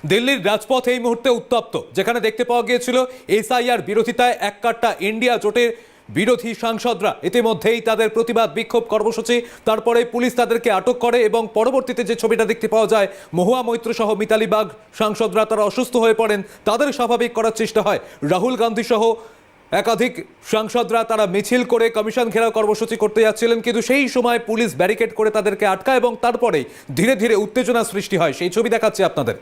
দিল্লির রাজপথ এই মুহূর্তে উত্তপ্ত, যেখানে দেখতে পাওয়া গিয়েছিল এসআইআর বিরোধিতায় এককাট্টা ইন্ডিয়া জোটের বিরোধী সাংসদরা ইতিমধ্যেই তাদের প্রতিবাদ বিক্ষোভ কর্মসূচি, তারপরে পুলিশ তাদেরকে আটক করে এবং পরবর্তীতে যে ছবিটা দেখতে পাওয়া যায়, মহুয়া মৈত্র সহ মিতালি বাগ সাংসদরা তারা অসুস্থ হয়ে পড়েন, তাদের স্বাভাবিক করার চেষ্টা হয়। রাহুল গান্ধী সহ একাধিক সাংসদরা তারা মিছিল করে কমিশন ঘেরাও কর্মসূচি করতে যাচ্ছিলেন, কিন্তু সেই সময় পুলিশ ব্যারিকেড করে তাদেরকে আটকায় এবং তারপরে ধীরে ধীরে উত্তেজনা সৃষ্টি হয়। সেই ছবি দেখাচ্ছি আপনাদের।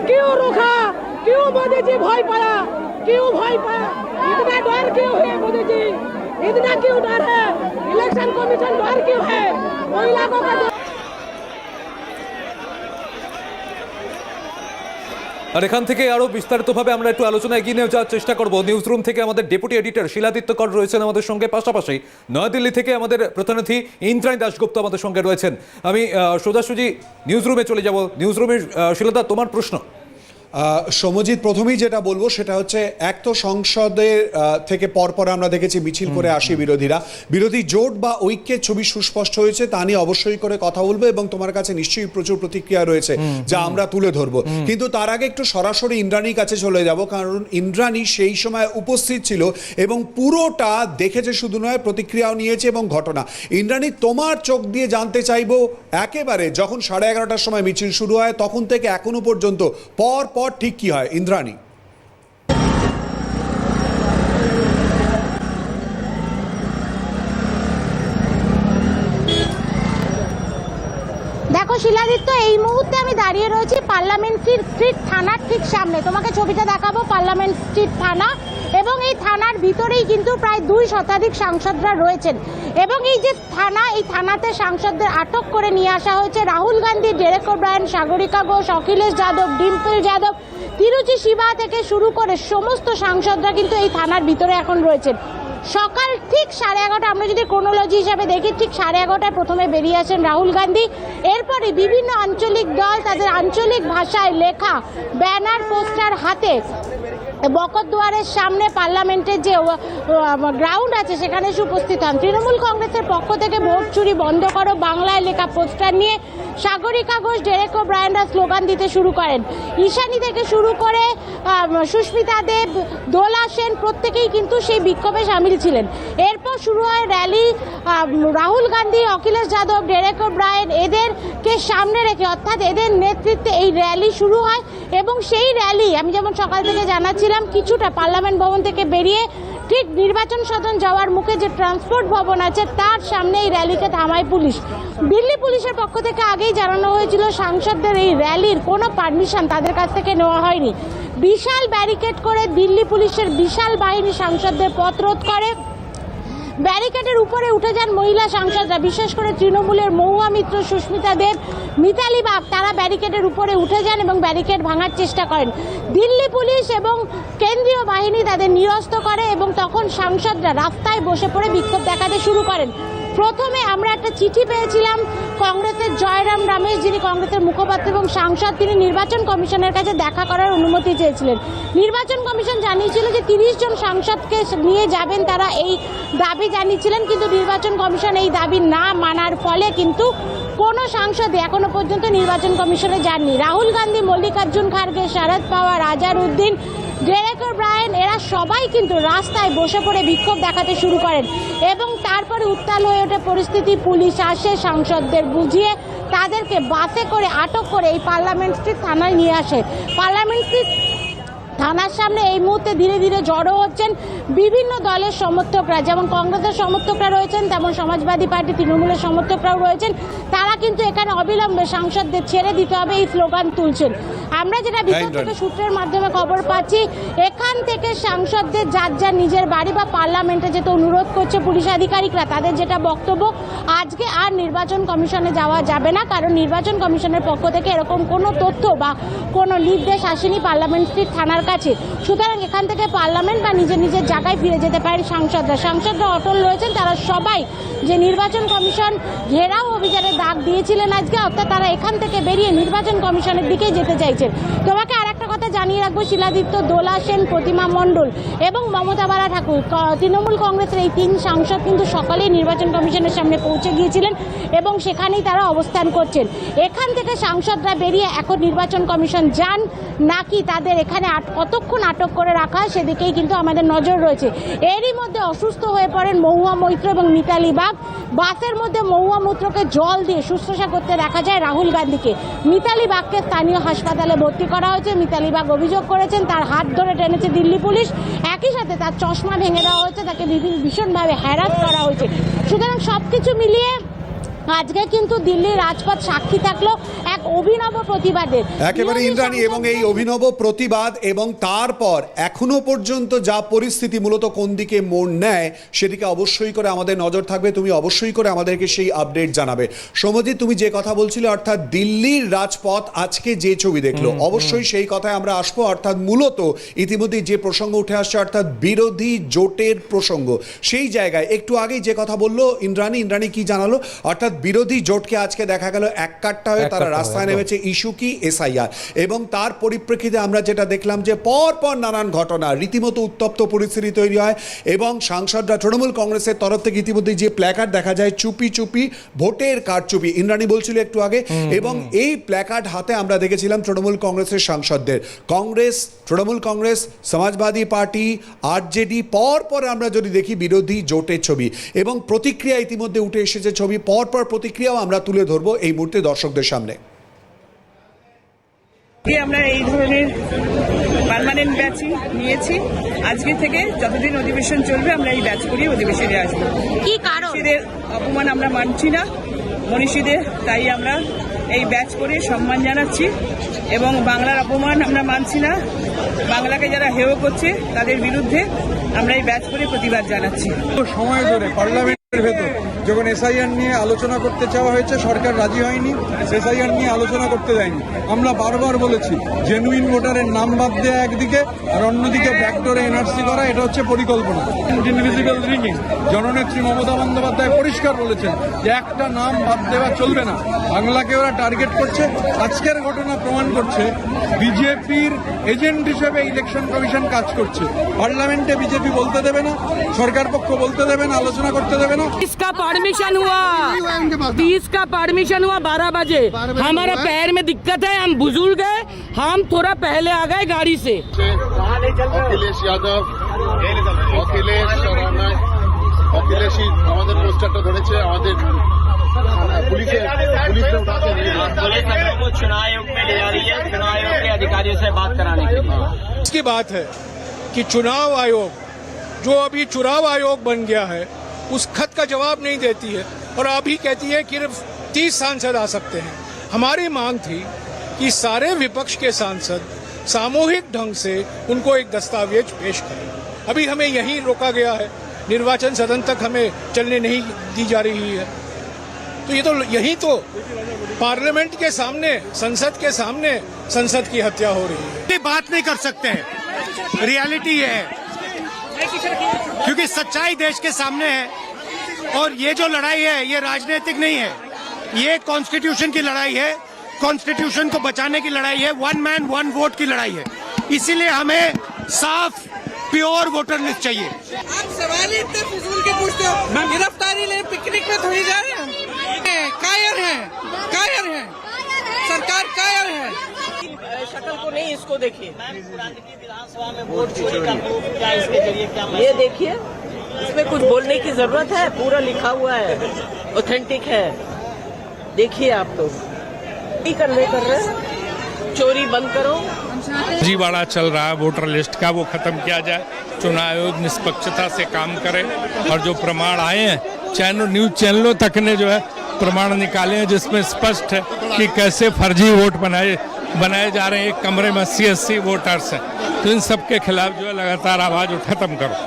क्यों रुका? क्यों मोदी जी भय पाया? क्यों भय पाया? इतना डर क्यों है मोदी जी? इतना क्यों डर है? इलेक्शन कमीशन डर क्यों है? महिलाओं का আর এখান থেকে আরো বিস্তারিতভাবে আমরা একটু আলোচনা এগিয়ে নিয়ে যাওয়ার চেষ্টা করব। নিউজ রুম থেকে আমাদের ডেপুটি এডিটর শিলাদিত্য কর রয়েছেন আমাদের সঙ্গে, পাশাপাশি নয়াদিল্লি থেকে আমাদের প্রতিনিধি ইন্দ্রাণী দাশগুপ্ত আমাদের সঙ্গে রয়েছেন। আমি সোজাসুজি নিউজ রুমে চলে যাব। নিউজ রুমের শিলাদা, তোমার প্রশ্ন। সমজিৎ, প্রথমেই যেটা বলবো সেটা হচ্ছে, এক তো সংসদের থেকে পরপর আমরা দেখেছি মিছিল করে আসি বিরোধীরা, বিরোধী জোট বা ঐক্যের ছবি সুস্পষ্ট হয়েছে, তা নিয়ে অবশ্যই করে কথা বলবো এবং তোমার কাছে নিশ্চয়ই প্রচুর প্রতিক্রিয়া রয়েছে যা আমরা তুলে ধরবো। কিন্তু তার আগে একটু সরাসরি ইন্দ্রাণীর কাছে চলে যাব, কারণ ইন্দ্রাণী সেই সময় উপস্থিত ছিল এবং পুরোটা দেখেছে, শুধু নয় প্রতিক্রিয়াও নিয়েছে এবং ঘটনা। ইন্দ্রাণী, তোমার চোখ দিয়ে জানতে চাইবো, একেবারে যখন 11:30টার সময় মিছিল শুরু হয় তখন থেকে এখনো পর্যন্ত পর ঠিক কি হয় ইন্দ্রাণী? দেখো শিলাদিত্য, এই মুহূর্তে আমি দাঁড়িয়ে রয়েছি পার্লামেন্ট স্ট্রিট থানার ঠিক সামনে। তোমাকে ছবিটা দেখাবো, পার্লামেন্ট স্ট্রিট থানা, এবং এই থানার ভিতরেই কিন্তু প্রায় 2 শতাধিক সাংসদরা রয়েছেন। এবং এই যে থানা, এই থানাতে সাংসদদের আটক করে নিয়ে আসা হয়েছে। রাহুল গান্ধী, ডেরেক ওব্রায়েন, সাগরিকা ঘোষ, অখিলেশ যাদব, ডিম্পল যাদব, তিরুচি শিবা থেকে শুরু করে সমস্ত সাংসদরা কিন্তু এই থানার ভিতরে এখন রয়েছেন। সকাল ঠিক 11:30, আমরা যদি ক্রোনোলজি হিসাবে দেখি, ঠিক 11:30টায় প্রথমে বেরিয়ে আসেন রাহুল গান্ধী। এরপরে বিভিন্ন আঞ্চলিক দল তাদের আঞ্চলিক ভাষায় লেখা ব্যানার পোস্টার হাতে বকতদুয়ারের সামনে পার্লামেন্টের যে গ্রাউন্ড আছে সেখানে এসে উপস্থিত হন। তৃণমূল কংগ্রেসের পক্ষ থেকে ভোট চুরি বন্ধ করো বাংলায় লেখা পোস্টার নিয়ে সাগরিকা ঘোষ, ডেরেক ওব্রায়েনরা স্লোগান দিতে শুরু করেন। ঈশানী থেকে শুরু করে সুস্মিতা দেব, দোলা সেন প্রত্যেকেই কিন্তু সেই বিক্ষোভে সামিল ছিলেন। এরপর শুরু হয় rally. Rahul Gandhi, Akhilesh Yadav, Derek O'Brien এদেরকে সামনে রেখে, অর্থাৎ এদের নেতৃত্বে এই র্যালি শুরু হয়। এবং সেই র্যালি আমি যেমন সকাল থেকে জানাচ্ছিলাম, কিছুটা পার্লামেন্ট ভবন থেকে বেরিয়ে ঠিক নির্বাচন সদন যাওয়ার মুখে যে ট্রান্সপোর্ট ভবন আছে তার সামনে এই র্যালিকে থামায় পুলিশ। দিল্লি পুলিশের পক্ষ থেকে আগেই জানানো হয়েছিল সাংসদদের এই র্যালির কোনো পারমিশন তাদের কাছ থেকে নেওয়া হয়নি। বিশাল ব্যারিকেড করে দিল্লি পুলিশের বিশাল বাহিনী সাংসদদের পথ রোধ করে। ব্যারিকেডের উপরে উঠে যান মহিলা সাংসদরা, বিশেষ করে তৃণমূলের মহুয়া মিত্র, সুস্মিতা দেব, মিতালি বাগ, তারা ব্যারিকেডের উপরে উঠে যান এবং ব্যারিকেড ভাঙার চেষ্টা করেন। দিল্লি পুলিশ এবং কেন্দ্রীয় বাহিনী তাদের নিরস্ত করে এবং তখন সাংসদরা রাস্তায় বসে পড়ে বিক্ষোভ দেখাতে শুরু করেন। প্রথমে আমরা একটা চিঠি পেয়েছিলাম কংগ্রেসের জয়রাম রমেশ, যিনি কংগ্রেসের মুখপাত্র এবং সাংসদ, তিনি নির্বাচন কমিশনের কাছে দেখা করার অনুমতি চেয়েছিলেন। নির্বাচন কমিশন জানিয়েছিল যে 30 জন সাংসদকে নিয়ে যাবেন, তারা এই দাবি জানিয়েছিলেন, কিন্তু নির্বাচন কমিশন এই দাবি না মানার ফলে কিন্তু কোনো সাংসদই এখনো পর্যন্ত নির্বাচন কমিশনে যাননি। রাহুল গান্ধী, মল্লিকার্জুন খার্গে, শরদ পাওয়ার, আজহারউদ্দিন, ডেরেক ওব্রায়েন এরা সবাই কিন্তু রাস্তায় বসে পড়ে বিক্ষোভ দেখাতে শুরু করেন এবং তারপরে উত্তাল হয়ে ওঠে পরিস্থিতি। পুলিশ আসে, সাংসদদের বুঝিয়ে তাদেরকে বাসে করে আটক করে এই পার্লামেন্ট স্ট্রিট থানায় নিয়ে আসে। পার্লামেন্ট স্ট্রিট থানার সামনে এই মুহূর্তে ধীরে ধীরে জড়ো হচ্ছেন বিভিন্ন দলের সমর্থকরা, যেমন কংগ্রেসের সমর্থকরা রয়েছেন, তেমন সমাজবাদী পার্টি, তৃণমূলের সমর্থকরাও রয়েছেন। তারা কিন্তু এখানে অবিলম্বে সাংসদদের ছেড়ে দিতে হবে এই স্লোগান তুলছেন। আমরা যেটা ভিতর থেকে সূত্রের মাধ্যমে খবর পাচ্ছি, এখান থেকে সাংসদদের যার যার নিজের বাড়ি বা পার্লামেন্টে যেতে অনুরোধ করছে পুলিশ আধিকারিকরা। তাদের যেটা বক্তব্য, আজকে আর নির্বাচন কমিশনে যাওয়া যাবে না, কারণ নির্বাচন কমিশনের পক্ষ থেকে এরকম কোনো তথ্য বা কোনো নির্দেশ আসেনি পার্লামেন্ট স্ট্রিট থানার কাছে। সুতরাং এখান থেকে পার্লামেন্ট বা নিজের নিজের জায়গায় ফিরে যেতে পারেন সাংসদরা অটল রয়েছেন। তারা সবাই যে নির্বাচন কমিশন ঘেরাও অভিযানের ডাক দিয়েছিলেন আজকে, অর্থাৎ তারা এখান থেকে বেরিয়ে নির্বাচন কমিশনের দিকে যেতে চাইছেন। করছেন। তোমাকে আর একটা কথা জানিয়ে রাখবো, শিলাদিত্য, দোলা সেন, প্রতিমা মণ্ডল এবং মমতা বালা ঠাকুর, তৃণমূল কংগ্রেসের এই 3 সাংসদ কিন্তু সকালেই নির্বাচন কমিশনের সামনে পৌঁছে গিয়েছিলেন এবং সেখানেই তারা অবস্থান করছেন। এখান থেকে সাংসদরা বেরিয়ে এখন নির্বাচন কমিশন যান নাকি তাদের এখানে কতক্ষণ আটক করে রাখা হয় সেদিকেই কিন্তু আমাদের নজর রয়েছে। এরই মধ্যে অসুস্থ হয়ে পড়েন মহুয়া মৈত্র এবং মিতালি বাগ। বাসের মধ্যে মহুয়া মৈত্রকে জল দিয়ে শুশ্রূষা করতে দেখা যায় রাহুল গান্ধীকে। মিতালি বাগকে স্থানীয় হাসপাতালে ভর্তি করা হয়েছে। মিতালি বাগ অভিযোগ করেছেন তার হাত ধরে টেনেছে দিল্লি পুলিশ, একই সাথে তার চশমা ভেঙে দেওয়া হয়েছে, তাকে ভীষণভাবে হ্যারাস করা হয়েছে। সুতরাং সবকিছু মিলিয়ে আজকে কিন্তু দিল্লির রাজপথ সাক্ষী থাকলো এক অভিনব প্রতিবাদের। একেবারে ইন্দ্রাণী, এবং এই অভিনব প্রতিবাদ এবং তারপর এখনো পর্যন্ত যা পরিস্থিতি মূলত কোন দিকে মোড় নেয় সেদিকে অবশ্যই করে আমাদের নজর থাকবে। তুমি অবশ্যই করে আমাদেরকে সেই আপডেট জানাবে। সৌম্যজিৎ, তুমি যে কথা বলছিলে, অর্থাৎ দিল্লির রাজপথ আজকে যে ছবি দেখলো, অবশ্যই সেই কথায় আমরা আসবো। অর্থাৎ মূলত ইতিমধ্যে যে প্রসঙ্গ উঠে আসছে, অর্থাৎ বিরোধী জোটের প্রসঙ্গ, সেই জায়গায় একটু আগেই যে কথা বললো ইন্দ্রাণী কি জানালো, অর্থাৎ বিরোধী জোটকে আজকে দেখা গেল এক কাট্টা হয়ে তারা রাস্তায় নেমেছে। ইস্যু কি? এসআইআর। এবং তার পরিপ্রেক্ষিতে আমরা যেটা দেখলাম যে পরপর নানান ঘটনা, রীতিমতো উত্তপ্ত পরিস্থিতি তৈরি হয় এবং সাংসদরা তৃণমূল কংগ্রেসের তরফ থেকে ইতিমধ্যে যে প্ল্যাকার্ড দেখা যায়, চুপি চুপি ভোটের কারচুপি, ইন্দ্রাণী বলছিল একটু আগে, এবং এই প্ল্যাকার্ড হাতে আমরা দেখেছিলাম তৃণমূল কংগ্রেসের সাংসদদের। কংগ্রেস, তৃণমূল কংগ্রেস, সমাজবাদী পার্টি, আরজেডি, পরপর আমরা যদি দেখি বিরোধী জোটের ছবি এবং প্রতিক্রিয়া ইতিমধ্যে উঠে এসেছে ছবি, পরপর প্রতিক্রিয়াও আমরা তুলে ধরবো এই মুহূর্তে দর্শকদের সামনে। আমরা এই ধরনের পার্মানেন্ট ব্যাচই নিয়েছি। আজকে থেকে যতদিন অধিবেশন চলবে আমরা এই ব্যাচ করিয়ে অধিবেশনে আসবো। কি কারণ? মনীষীদের অপমান আমরা মানছি না, মনীষীদের, তাই আমরা এই ব্যাচ করে সম্মান জানাচ্ছি এবং বাংলার অপমান আমরা মানছি না। বাংলাকে যারা হেয় করছে তাদের বিরুদ্ধে আমরা এই ব্যাচ করে প্রতিবাদ জানাচ্ছি। সময় ধরে পার্লামেন্টের ভেতর যখন এসআইআর নিয়ে আলোচনা করতে চাওয়া হয়েছে, সরকার রাজি হয়নি, এসআইআর নিয়ে আলোচনা করতে দেয়নি। আমরা বারবার বলেছি জেনুইন ভোটারের নাম বাদ দেওয়া একদিকে, আর অন্যদিকে ব্যাকডোরে এনআরসি করা, এটা হচ্ছে পরিকল্পনা। ইনভিজিবল রিগিং, জননেত্রী মমতা বন্দ্যোপাধ্যায় পরিষ্কার বলেছেন যে একটা নাম বাদ দেওয়া চলবে না। বাংলাকে ওরা টার্গেট করছে। আজকের ঘটনা প্রমাণ করছে বিজেপির এজেন্ট হিসেবে ইলেকশন কমিশন কাজ করছে। পার্লামেন্টে বিজেপি বলতে দেবে না, সরকার পক্ষ বলতে দেবে না, আলোচনা করতে দেবে না। इसका परमिशन हुआ 30 का परमिशन हुआ 12 बजे। हमारा पैर में दिक्कत है, हम बुजुर्ग है, हम थोड़ा पहले आ गए गाड़ी से। অখিলেশ যাদব, অখিলেশই আমাদের পোস্টারটা ধরেছে, আমাদের পুলিশে উঠাতে নিয়ে चुनाव आयोग में ले जा रही है, चुनाव आयोग के अधिकारियों से बात कराने के लिए। इसकी बात है कि चुनाव आयोग जो अभी चुनाव आयोग बन गया है उस खत का जवाब नहीं देती है और अभी कहती है कि 30 सांसद आ सकते हैं। हमारी मांग थी कि सारे विपक्ष के सांसद सामूहिक ढंग से उनको एक दस्तावेज पेश करें। अभी हमें यहीं रोका गया है, निर्वाचन सदन तक हमें चलने नहीं दी जा रही है। तो ये तो यहीं तो पार्लियामेंट के सामने, संसद के सामने संसद की हत्या हो रही है। ये बात नहीं कर सकते हैं, रियलिटी ये है, क्योंकि सच्चाई देश के सामने है और ये जो लड़ाई है ये राजनीतिक नहीं है, ये कॉन्स्टिट्यूशन की लड़ाई है, कॉन्स्टिट्यूशन को बचाने की लड़ाई है, 1 मैन 1 वोट की लड़ाई है। इसीलिए हमें साफ प्योर वोटर लिस्ट चाहिए। आप सवाल ही इतने फिजूल के पूछते हो। गिरफ्तारी ले पिकनिक में थोड़ी जा रहे हैं। कायर हैं, कायर हैं, सरकार कायर है। शक्ल को नहीं, इसको देखिए। विधानसभा में वोट चोरी का प्रूफ क्या, इसके जरिए क्या ये देखिए, इसमें कुछ बोलने की जरूरत है, पूरा लिखा हुआ है, ऑथेंटिक है। देखिए आप लोग कन्वे कर रहे हैं, चोरी बंद करो। जीवाड़ा चल रहा है वोटर लिस्ट का, वो खत्म किया जाए। चुनाव आयोग निष्पक्षता से काम करे और जो प्रमाण आए हैं, न्यूज चैनलों तक ने जो है प्रमाण निकाले हैं जिसमें स्पष्ट है कि कैसे फर्जी वोट बनाए जा रहे हैं। एक कमरे में 80 वोटर्स हैं, तो इन सब के खिलाफ जो है लगातार आवाज खत्म करो।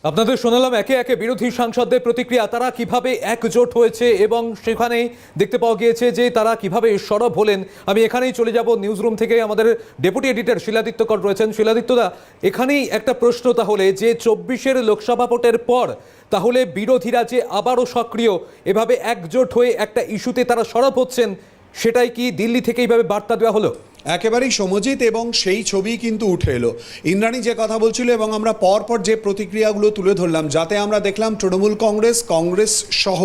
আপনাদের শোনালাম একে একে বিরোধী সাংসদদের প্রতিক্রিয়া, তারা কিভাবে একজোট হয়েছে এবং সেখানে দেখতে পাওয়া গিয়েছে যে তারা কিভাবে সরব হলেন। আমি এখানেই চলে যাব নিউজ রুম থেকে, আমাদের ডেপুটি এডিটর শিলাদিত্য কর রয়েছেন। শিলাদিত্যদা, এখানেই একটা প্রশ্ন তাহলে, যে 24-এর লোকসভা ভোটের পর তাহলে বিরোধীরা যে আবারও সক্রিয়, এভাবে একজোট হয়ে একটা ইস্যুতে তারা সরব হচ্ছেন, সেটাই কি দিল্লি থেকে এইভাবে বার্তা দেওয়া হলো? একেবারেই সমজিত, এবং সেই ছবি কিন্তু উঠে এলো। ইন্দ্রাণী যে কথা বলছিল এবং আমরা পরপর যে প্রতিক্রিয়াগুলো তুলে ধরলাম, যাতে আমরা দেখলাম তৃণমূল কংগ্রেস সহ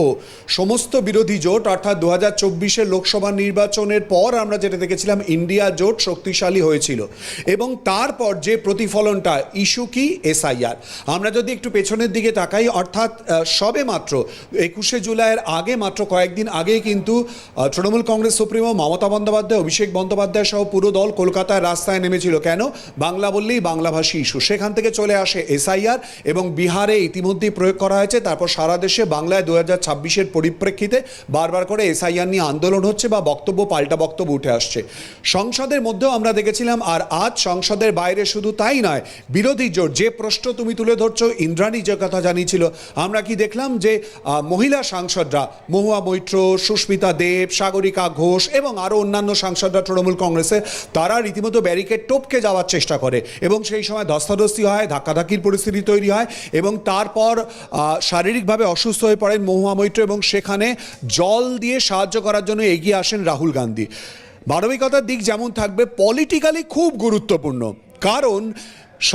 সমস্ত বিরোধী জোট, অর্থাৎ 2024 লোকসভা নির্বাচনের পর আমরা যেটা দেখেছিলাম ইন্ডিয়া জোট শক্তিশালী হয়েছিল, এবং তারপর যে প্রতিফলনটা ইস্যু কি এসআইআর। আমরা যদি একটু পেছনের দিকে তাকাই, অর্থাৎ সবে মাত্র 21শে জুলাইয়ের আগে, মাত্র কয়েকদিন আগেই কিন্তু তৃণমূল কংগ্রেস সুপ্রিমো মমতা বন্দ্যোপাধ্যায়, অভিষেক বন্দ্যোপাধ্যায় সহ পুরো দল কলকাতার রাস্তায় নেমেছিল। কেন? বাংলা বললেই বাংলাভাষী ইস্যু। সেখান থেকে চলে আসে এসআইআর, এবং বিহারে ইতিমধ্যেই প্রয়োগ করা হয়েছে। তারপর সারা দেশে বাংলায় 2026-এর পরিপ্রেক্ষিতে বারবার করে এসআইআর নিয়ে আন্দোলন হচ্ছে বা বক্তব্য, পাল্টা বক্তব্য উঠে আসছে সংসদের মধ্যেও আমরা দেখেছিলাম। আর আজ সংসদের বাইরে শুধু তাই নয়, বিরোধী জোট যে প্রশ্ন তুমি তুলে ধরছো, ইন্দ্রাণী যে কথা জানিয়েছিল, আমরা কি দেখলাম যে মহিলা সাংসদরা মহুয়া মৈত্র, সুস্মিতা দেব, সাগরিকা ঘোষ এবং আরও অন্যান্য সাংসদরা তৃণমূল কংগ্রেসের, তারা রীতিমতো ব্যারিকেড টপকে যাওয়ার চেষ্টা করে, এবং সেই সময় ধস্তাধস্তি হয়, ধাক্কাধাক্কির পরিস্থিতি তৈরি হয়, এবং তারপর শারীরিকভাবে অসুস্থ হয়ে পড়েন মহুয়া মৈত্র, এবং সেখানে জল দিয়ে সাহায্য করার জন্য এগিয়ে আসেন রাহুল গান্ধী। মানবিকতার দিক যেমন থাকবে, পলিটিক্যালি খুব গুরুত্বপূর্ণ, কারণ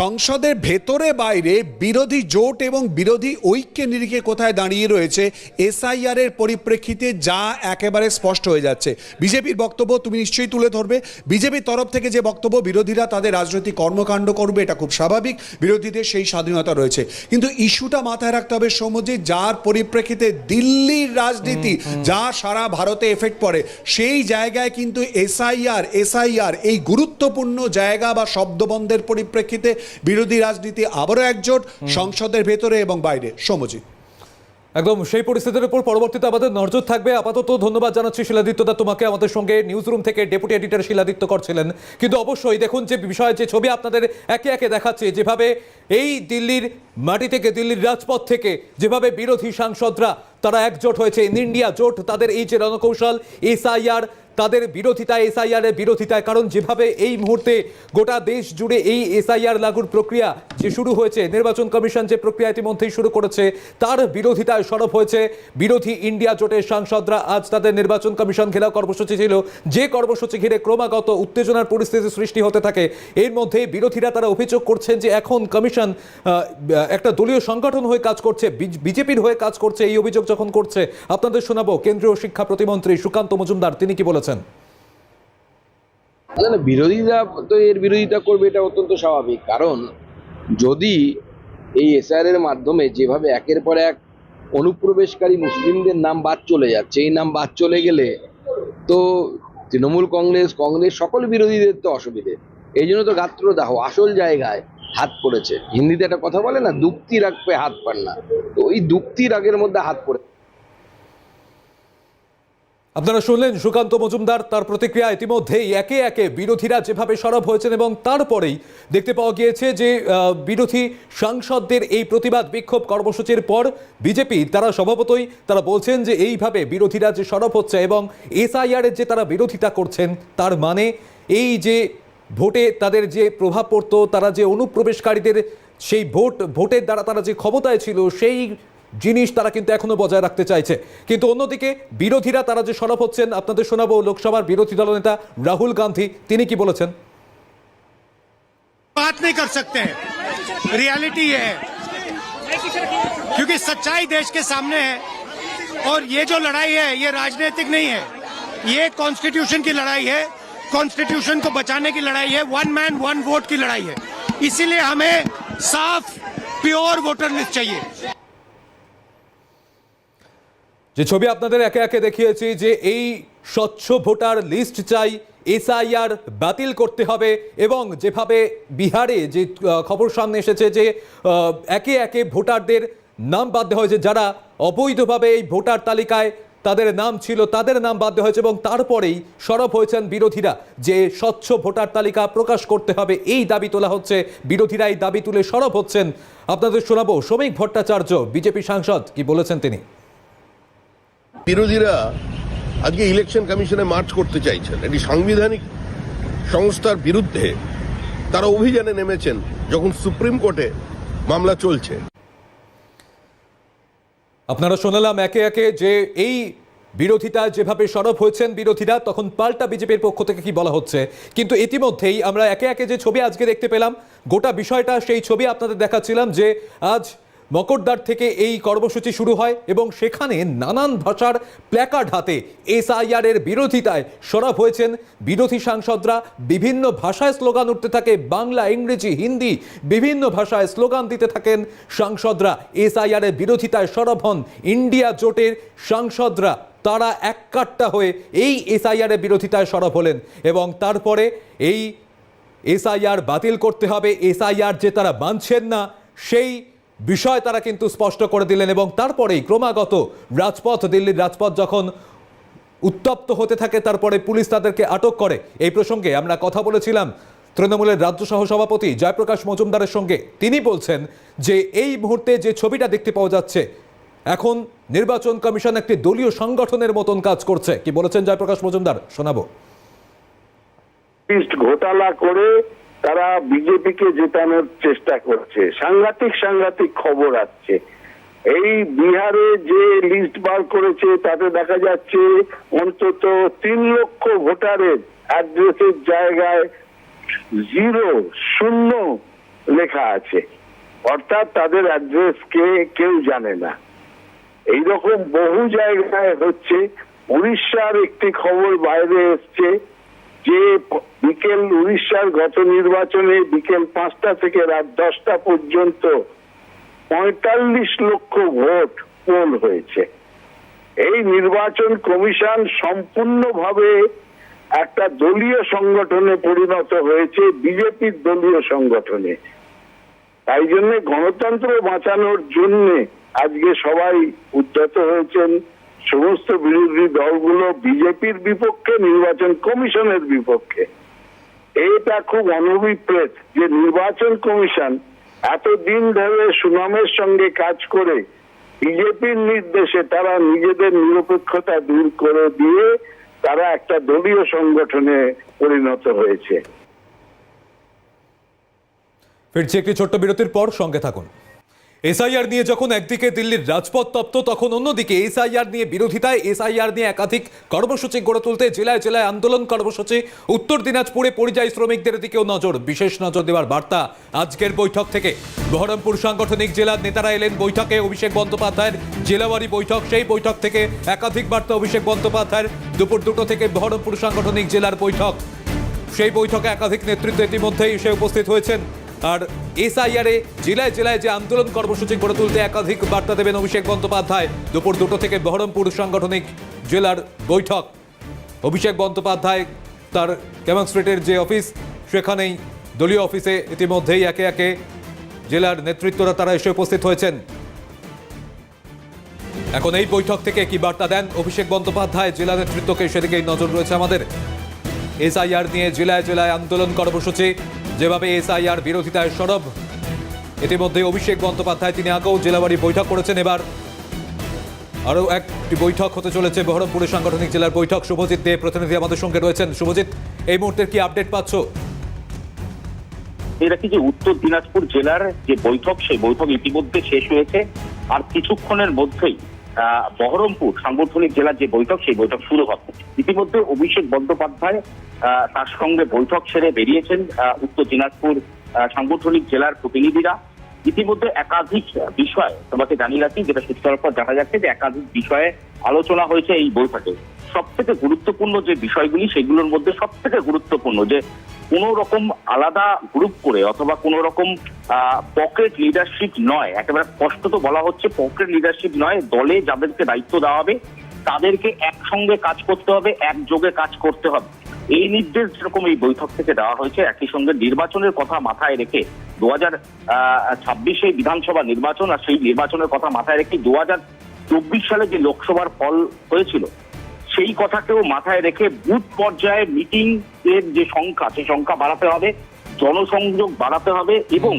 সংসদের ভেতরে বাইরে বিরোধী জোট এবং বিরোধী ঐক্যের নিরিখে কোথায় দাঁড়িয়ে রয়েছে এসআইআর এর পরিপ্রেক্ষিতে, যা একেবারে স্পষ্ট হয়ে যাচ্ছে। বিজেপির বক্তব্য তুমি নিশ্চয়ই তুলে ধরবে। বিজেপির তরফ থেকে যে বক্তব্য, বিরোধীরা তাদের রাজনৈতিক কর্মকাণ্ড করবে, এটা খুব স্বাভাবিক, বিরোধীদের সেই স্বাধীনতা রয়েছে, কিন্তু ইস্যুটা মাথায় রাখতে হবে সৌম্যজিৎ, যার পরিপ্রেক্ষিতে দিল্লির রাজনীতি, যা সারা ভারতে এফেক্ট পড়ে, সেই জায়গায় কিন্তু এসআইআর এই গুরুত্বপূর্ণ জায়গা বা শব্দবন্ধের পরিপ্রেক্ষিতে বিরোধী রাজনীতি আবারও একজোট সংসদের ভেতরে এবং বাইরে। সমজিৎ, একদম সেই পরিস্থিতির উপর পরবর্তীতে আমাদের নজর থাকবে। আপাতত ধন্যবাদ জানাচ্ছি শিলাদিত্য দা তোমাকে। আমাদের সঙ্গে নিউজ রুম থেকে ডেপুটি এডিটর শিলাদিত্য করছিলেন। কিন্তু অবশ্যই দেখুন যে বিষয়, যে ছবি আপনাদের একে একে দেখাচ্ছে, যেভাবে এই দিল্লির মাটি থেকে, দিল্লির রাজপথ থেকে যেভাবে বিরোধী সাংসদরা তারা একজোট হয়েছে, ইন্ডিয়া জোট, তাদের এই যে রণকৌশল এসআইআর, তাদের বিরোধিতায়, এসআইআর এর বিরোধিতায়, কারণ যেভাবে এই মুহূর্তে গোটা দেশ জুড়ে এই এসআইআর লাগুর প্রক্রিয়া যে শুরু হয়েছে, নির্বাচন কমিশন যে প্রক্রিয়া ইতিমধ্যেই শুরু করেছে, তার বিরোধিতায় সরব হয়েছে বিরোধী ইন্ডিয়া জোটের সাংসদরা। আজ তাদের নির্বাচন কমিশন ঘেরাও কর্মসূচি ছিল, যে কর্মসূচি ঘিরে ক্রমাগত উত্তেজনার পরিস্থিতি সৃষ্টি হতে থাকে। এর মধ্যে বিরোধীরা তারা অভিযোগ করছেন যে এখন কমিশন একটা দলীয় সংগঠন হয়ে কাজ করছে, বিজেপির হয়ে কাজ করছে। এই অভিযোগ যখন করছে, আপনাদের শোনাবো কেন্দ্রীয় শিক্ষা প্রতিমন্ত্রী সুকান্ত মজুমদার, তিনি কি বলেছেন। বিরোধীরা তো এর বিরোধিতা করবে, এটা অত্যন্ত স্বাভাবিক, কারণ যদি এই এসআইআর এর মাধ্যমে যেভাবে একের পর এক অনুপ্রবেশকারী মুসলিমদের নাম বাদ চলে যাচ্ছে, এই নাম বাদ চলে গেলে তো তৃণমূল কংগ্রেস সকল বিরোধীদের তো অসুবিধে। এই জন্য তো গাত্রদাহ আসল জায়গায় হাত পড়েছে। হিন্দিতে একটা কথা বলে না, দুক্তি রাগ পে হাত পান না, তো ওই দুক্তি রাগের মধ্যে হাত পড়ে। আপনারা শুনলেন সুকান্ত মজুমদার, তার প্রতিক্রিয়া। ইতিমধ্যেই একে একে বিরোধীরা যেভাবে সরব হয়েছেন, এবং তারপরেই দেখতে পাওয়া গিয়েছে যে বিরোধী সাংসদদের এই প্রতিবাদ বিক্ষোভ কর্মসূচির পর বিজেপি তারা স্বভাবতই তারা বলছেন যে এইভাবে বিরোধীরা যে সরব হচ্ছে এবং এসআইআর এর যে তারা বিরোধিতা করছেন, তার মানে এই যে ভোটে তাদের যে প্রভাব পড়তো, তারা যে অনুপ্রবেশকারীদের সেই ভোটের দ্বারা তারা যে ক্ষমতায় ছিল, সেই জিনিস তারা কিন্তু এখনো বজায় রাখতে চাইছে। কিন্তু অন্যদিকে বিরোধীরা তারা যে সরব হচ্ছেন, আপনাদের শোনাবো লোকসভার বিরোধী দলনেতা রাহুল গান্ধী, তিনি কি বলেছেন। बात नहीं कर सकते हैं, रियलिटी ये है, क्योंकि सच्चाई देश के सामने है, और ये जो लड़ाई है ये राजनीतिक नहीं है, ये कॉन्स्टिट्यूशन की लड़ाई है, कॉन्स्टिट्यूशन को बचाने की लड़ाई है, वन मैन वन वोट की लड़ाई है। इसीलिए हमें साफ प्योर वोटर लिस्ट चाहिए। যে ছবি আপনাদের একে একে দেখিয়েছি, যে এই স্বচ্ছ ভোটার লিস্ট চাই, এসআইআর বাতিল করতে হবে, এবং যেভাবে বিহারে যে খবর সামনে এসেছে যে একে একে ভোটারদের নাম বাদ দেওয়া হয়েছে, যারা অবৈধভাবে এই ভোটার তালিকায় তাদের নাম ছিল, তাদের নাম বাদ দেওয়া হয়েছে, এবং তারপরেই সরব হয়েছেন বিরোধীরা যে স্বচ্ছ ভোটার তালিকা প্রকাশ করতে হবে, এই দাবি তোলা হচ্ছে। বিরোধীরা এই দাবি তুলে সরব হচ্ছেন। আপনাদের শোনাবো শ্রমিক ভট্টাচার্য, বিজেপি সাংসদ, কি বলেছেন তিনি। বিরোধীরা আজকে ইলেকশন কমিশনে মার্চ করতে চাইছেন, এটি সাংবিধানিক সংস্থার বিরুদ্ধে তারা অভিযানে নেমেছেন যখন সুপ্রিম কোর্টে মামলা চলছে। আপনারা শোনালাম একে একে যে এই বিরোধিতা যেভাবে সরব হয়েছেন বিরোধীরা, তখন পাল্টা বিজেপির পক্ষ থেকে কি বলা হচ্ছে। কিন্তু ইতিমধ্যেই আমরা একে একে যে ছবি আজকে দেখতে পেলাম, গোটা বিষয়টা সেই ছবি আপনাদের দেখাচ্ছিলাম যে আজ মকরদ্বার থেকে এই কর্মসূচি শুরু হয় এবং সেখানে নানান ভাষার প্ল্যাকার্ড হাতে এসআইআর এর বিরোধিতায় সরব হয়েছেন বিরোধী সাংসদরা। বিভিন্ন ভাষায় স্লোগান উঠতে থাকে, বাংলা, ইংরেজি, হিন্দি, বিভিন্ন ভাষায় স্লোগান দিতে থাকেন সাংসদরা। এসআইআর এর বিরোধিতায় সরব হন ইন্ডিয়া জোটের সাংসদরা। তারা এককাট্টা হয়ে এই এসআইআর এর বিরোধিতায় সরব হলেন এবং তারপরে এই এসআইআর বাতিল করতে হবে, এসআইআর যে তারা মানছেন না সেই বিষয় তারা কিন্তু স্পষ্ট করে দিলেন। এবং তারপরেই ক্রমাগত রাজপথ, দিল্লির রাজপথ যখন উত্তপ্ত হতে থাকে, তারপরে পুলিশ তাদেরকে আটক করে। এই প্রসঙ্গে আমরা কথা বলেছিলাম তৃণমূলের রাজ্য সহ সভাপতি জয়প্রকাশ মজুমদারের সঙ্গে। তিনি বলছেন যে এই মুহূর্তে যে ছবিটা দেখতে পাওয়া যাচ্ছে, এখন নির্বাচন কমিশন একটি দলীয় সংগঠনের মতন কাজ করছে। কি বলেছেন জয়প্রকাশ মজুমদার, শোনাবো। ঘোটালা করে তারা বিজেপিকে জেতানোর চেষ্টা করছে। সাংঘাতিক খবর আসছে। এই বিহারে যে লিস্ট বার করেছে তাতে দেখা যাচ্ছে অন্তত 3 লক্ষ ভোটারের অ্যাড্রেসের জায়গায় 0 লেখা আছে, অর্থাৎ তাদের অ্যাড্রেস কেউ জানে না। এইরকম বহু জায়গায় হচ্ছে। উড়িষ্যার একটি খবর বাইরে এসছে যে উড়িষ্যার গত নির্বাচনে বিকেল 5টা থেকে রাত 10টা পর্যন্ত 45 লক্ষ ভোট পোল হয়েছে। এই নির্বাচন কমিশন সম্পূর্ণভাবে একটা দলীয় সংগঠনে পরিণত হয়েছে, বিজেপির দলীয় সংগঠনে। তাই জন্য গণতন্ত্র বাঁচানোর জন্য আজকে সবাই উদ্যত হয়েছেন। সমস্ত বিরোধী দলগুলো বিজেপির বিপক্ষে, নির্বাচন কমিশনের বিপক্ষে। এটা খুব অনভিপ্রেত যে নির্বাচন কমিশন এতদিন ধরে সুনামের সঙ্গে কাজ করে বিজেপির নির্দেশে তারা নিজেদের নিরপেক্ষতা দূর করে দিয়ে তারা একটা দলীয় সংগঠনে পরিণত হয়েছে। ফিরছি একটি ছোট্ট বিরতির পর, সঙ্গে থাকুন। এসআইআর নিয়ে যখন একদিকে দিল্লির রাজপথ তপ্ত, তখন অন্যদিকে এসআইআর নিয়ে বিরোধিতায়, এসআইআর নিয়ে একাধিক কর্মসূচি গড়ে তুলতে জেলায় জেলায় আন্দোলন কর্মসূচি। উত্তর দিনাজপুরে পরিযায়ী শ্রমিকদের দিকেও নজর, বিশেষ নজর দেওয়ার বার্তা আজকের বৈঠক থেকে। বহরমপুর সাংগঠনিক জেলার নেতারা এলেন বৈঠকে। অভিষেক বন্দ্যোপাধ্যায়ের জেলাওয়ারি বৈঠক, সেই বৈঠক থেকে একাধিক বার্তা অভিষেক বন্দ্যোপাধ্যায়ের। দুপুর 2টো থেকে বহরমপুর সাংগঠনিক জেলার বৈঠক, সেই বৈঠকে একাধিক নেতৃত্ব ইতিমধ্যেই এসে উপস্থিত হয়েছেন। আর এসআইআরে জেলায় জেলায় যে আন্দোলন কর্মসূচি গড়ে তুলতে একাধিক বার্তা দেবেন অভিষেক বন্দ্যোপাধ্যায়। দুপুর 2টো থেকে বহরমপুর সাংগঠনিক জেলার বৈঠক। অভিষেক বন্দ্যোপাধ্যায় তার ক্যামং স্ট্রিটের যে অফিস, সেখানেই দলীয় অফিসে ইতিমধ্যেই একে একে জেলার নেতৃত্বরা তারা এসে উপস্থিত হয়েছেন। এখন এই বৈঠক থেকে কি বার্তা দেন অভিষেক বন্দ্যোপাধ্যায় জেলা নেতৃত্বকে, সেদিকেই নজর রয়েছে আমাদের। এসআইআর নিয়ে জেলায় জেলায় আন্দোলন কর্মসূচি, যেভাবে এসআইআর বিরোধিতায় সরব ইতিমধ্যে অভিষেক বন্দ্যোপাধ্যায়, তিনি আগেও জেলাবাড়ি বৈঠক করেছেন। এবার আরও একটি বৈঠক হতে চলেছে, বহরমপুরের সাংগঠনিক জেলার বৈঠক। শুভজিৎ দে প্রতিনিধি আমাদের সঙ্গে রয়েছেন। শুভজিৎ, এই মুহূর্তের কি আপডেট পাচ্ছ? এরা কি যে উত্তর দিনাজপুর জেলার যে বৈঠক, সেই বৈঠক ইতিমধ্যে শেষ হয়েছে, আর কিছুক্ষণের মধ্যেই বহরমপুর সাংগঠনিক জেলার যে বৈঠক, সেই বৈঠক শুরু হবে। ইতিমধ্যে অভিষেক বন্দ্যোপাধ্যায় তার সঙ্গে বৈঠক সেরে বেরিয়েছেন উত্তর দিনাজপুর সাংগঠনিক জেলার প্রতিনিধিরা। ইতিমধ্যে একাধিক বিষয় তোমাকে জানিয়ে রাখি, যেটা সূত্রের পর জানা যাচ্ছে যে একাধিক বিষয়ে আলোচনা হয়েছে এই বৈঠকে। সব থেকে গুরুত্বপূর্ণ যে বিষয়গুলি, সেগুলোর মধ্যে সব থেকে গুরুত্বপূর্ণ যে কোনো রকম আলাদা গ্রুপ করে অথবা কোনো রকম পকেট লিডারশিপ নয়, একেবারে স্পষ্টত বলা হচ্ছে পকেট লিডারশিপ নয়, দলে যাদেরকে দায়িত্ব দেওয়া হবে তাদেরকে একসঙ্গে কাজ করতে হবে, একযোগে কাজ করতে হবে। এই নির্দেশ যেরকম এই বৈঠক থেকে দেওয়া হয়েছে, একই সঙ্গে নির্বাচনের কথা মাথায় রেখে 2026 বিধানসভা নির্বাচন, আর সেই নির্বাচনের কথা মাথায় রেখে 2024 সালে যে লোকসভার ফল হয়েছিল সেই কথাকেও মাথায় রেখে বুথ পর্যায়ে মিটিং এর যে সংখ্যা, সেই সংখ্যা বাড়াতে হবে, জনসংযোগ বাড়াতে হবে এবং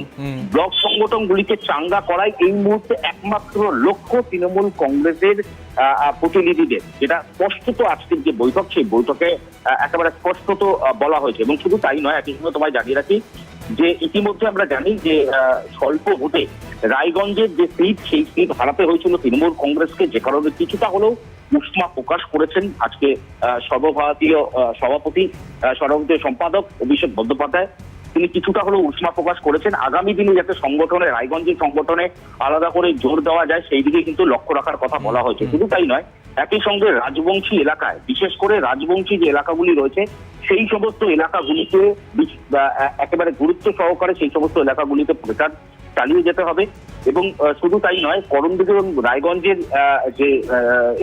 ব্লক সংগঠনগুলিকে চাঙ্গা করাই এই মুহূর্তে একমাত্র লক্ষ্য তৃণমূল কংগ্রেসের প্রতিনিধিদের। যেটা স্পষ্টত আজকের যে বৈঠক, সেই বৈঠকে একেবারে স্পষ্টত বলা হয়েছে। এবং শুধু তাই নয়, একই সঙ্গে তোমায় জানিয়ে রাখি যে ইতিমধ্যে আমরা জানি যে স্বল্প ভোটে রায়গঞ্জের যে সিট, সেই সিট হারাতে হয়েছিল তৃণমূল কংগ্রেসকে, যে কারণে কিছুটা হলেও উষ্মা প্রকাশ করেছেন আজকে সর্বভারতীয় সভাপতি সর্বভারতীয় সম্পাদক অভিষেক বন্দ্যোপাধ্যায়। তিনি কিছুটা হলেও উষ্মা প্রকাশ করেছেন। আগামী দিনে যাতে সংগঠনে, রায়গঞ্জের সংগঠনে আলাদা করে জোর দেওয়া যায় সেই দিকে কিন্তু লক্ষ্য রাখার কথা বলা হয়েছে। শুধু তাই নয়, একই সঙ্গে রাজবংশী এলাকায়, বিশেষ করে রাজবংশী যে এলাকাগুলি রয়েছে সেই সমস্ত এলাকাগুলিতে একেবারে গুরুত্ব সহকারে সেই সমস্ত এলাকাগুলিতে প্রচার চালিয়ে যেতে হবে। এবং শুধু তাই নয়, করণদিঘি এবং রায়গঞ্জের যে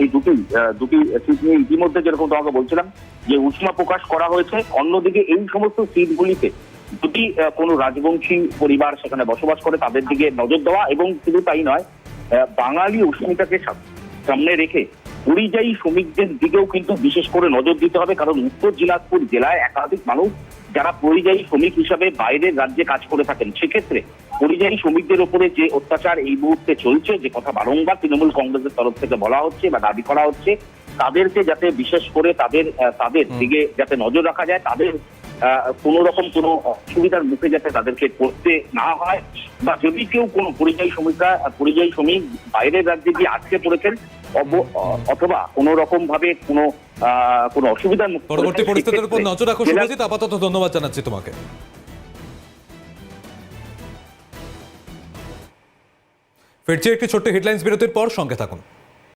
এই দুটি সিট নিয়ে ইতিমধ্যে যেরকম তোমাকে বলছিলাম যে উষ্মা প্রকাশ করা হয়েছে, অন্যদিকে এই সমস্ত সিটগুলিতে যদি কোনো রাজবংশী পরিবার সেখানে বসবাস করে তাদের দিকে নজর দেওয়া, এবং শুধু তাই নয়, বাঙালি অস্মিতাকে সামনে রেখে পরিযায়ী শ্রমিকদের দিকেও কিন্তু বিশেষ করে নজর দিতে হবে। কারণ উত্তর দিনাজপুর জেলায় একাধিক মানুষ যারা পরিযায়ী শ্রমিক হিসাবে বাইরের রাজ্যে কাজ করে থাকেন, সেক্ষেত্রে পরিযায়ী শ্রমিকদের উপরে যে অত্যাচার এই মুহূর্তে চলছে, যে কথা বারংবার তৃণমূল কংগ্রেসের তরফ থেকে বলা হচ্ছে বা দাবি করা হচ্ছে, তাদেরকে যাতে বিশেষ করে তাদের দিকে যাতে নজর রাখা যায়, তাদের কোনো রকম কোনো অসুবিধার মুখে যাতে তাদেরকে পড়তে না হয়, বা যদি কেউ কোনো পরিযায়ী শ্রমিক বাইরের রাজ্যে গিয়ে আটকে পড়েছেন অথবা কোনো রকম ভাবে কোনো অসুবিধার মুখে পরবর্তী পরিস্থিতির উপর নজর রাখো শুভজিৎ। আপাতত ধন্যবাদ জানাচ্ছি তোমাকে। ফিরছি একটি ছোট্ট হেডলাইন্স বিরতির পর, সঙ্গে থাকুন।